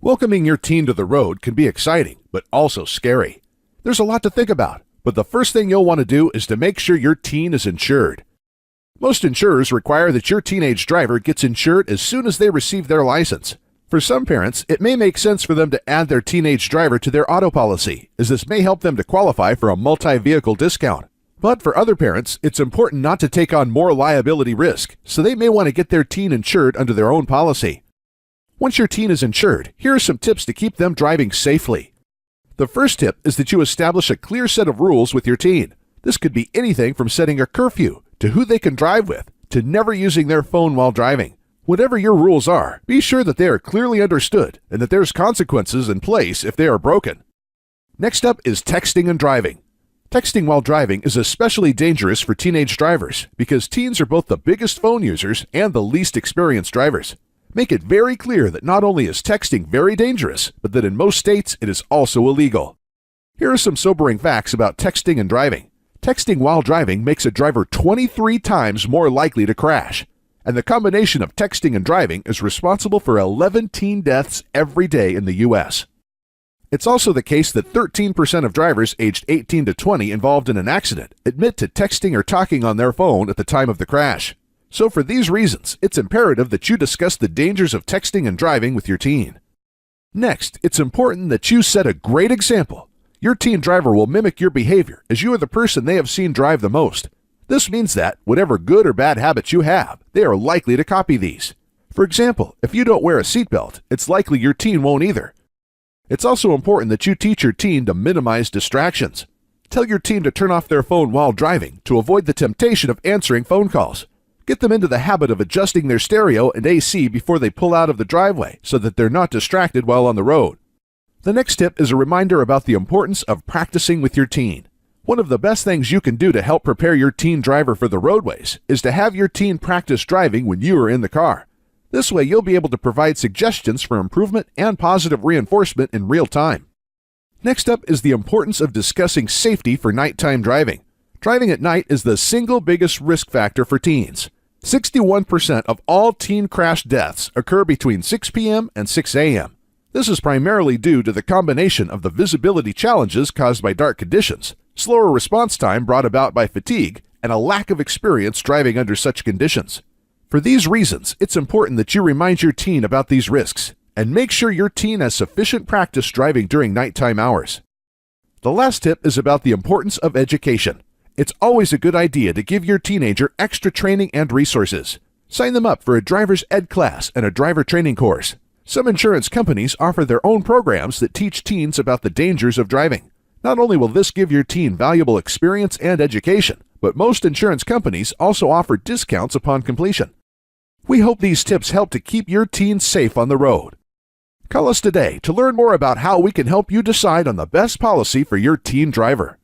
Welcoming your teen to the road can be exciting, but also scary. There's a lot to think about, but the first thing you'll want to do is to make sure your teen is insured. Most insurers require that your teenage driver gets insured as soon as they receive their license. For some parents, it may make sense for them to add their teenage driver to their auto policy, as this may help them to qualify for a multi-vehicle discount. But for other parents, it's important not to take on more liability risk, so they may want to get their teen insured under their own policy. Once your teen is insured, here are some tips to keep them driving safely. The first tip is that you establish a clear set of rules with your teen. This could be anything from setting a curfew, to who they can drive with, to never using their phone while driving. Whatever your rules are, be sure that they are clearly understood and that there's consequences in place if they are broken. Next up is texting and driving. Texting while driving is especially dangerous for teenage drivers because teens are both the biggest phone users and the least experienced drivers. Make it very clear that not only is texting very dangerous, but that in most states it is also illegal. Here are some sobering facts about texting and driving. Texting while driving makes a driver 23 times more likely to crash. And the combination of texting and driving is responsible for 11 teen deaths every day in the U.S. It's also the case that 13% of drivers aged 18 to 20 involved in an accident admit to texting or talking on their phone at the time of the crash. So for these reasons, it's imperative that you discuss the dangers of texting and driving with your teen. Next, it's important that you set a great example. Your teen driver will mimic your behavior as you are the person they have seen drive the most. This means that, whatever good or bad habits you have, they are likely to copy these. For example, if you don't wear a seatbelt, it's likely your teen won't either. It's also important that you teach your teen to minimize distractions. Tell your teen to turn off their phone while driving to avoid the temptation of answering phone calls. Get them into the habit of adjusting their stereo and AC before they pull out of the driveway so that they're not distracted while on the road. The next tip is a reminder about the importance of practicing with your teen. One of the best things you can do to help prepare your teen driver for the roadways is to have your teen practice driving when you are in the car. This way you'll be able to provide suggestions for improvement and positive reinforcement in real time. Next up is the importance of discussing safety for nighttime driving. Driving at night is the single biggest risk factor for teens. 61% of all teen crash deaths occur between 6 p.m. and 6 a.m. This is primarily due to the combination of the visibility challenges caused by dark conditions, slower response time brought about by fatigue, and a lack of experience driving under such conditions. For these reasons, it's important that you remind your teen about these risks and make sure your teen has sufficient practice driving during nighttime hours. The last tip is about the importance of education. It's always a good idea to give your teenager extra training and resources. Sign them up for a driver's ed class and a driver training course. Some insurance companies offer their own programs that teach teens about the dangers of driving. Not only will this give your teen valuable experience and education, but most insurance companies also offer discounts upon completion. We hope these tips help to keep your teen safe on the road. Call us today to learn more about how we can help you decide on the best policy for your teen driver.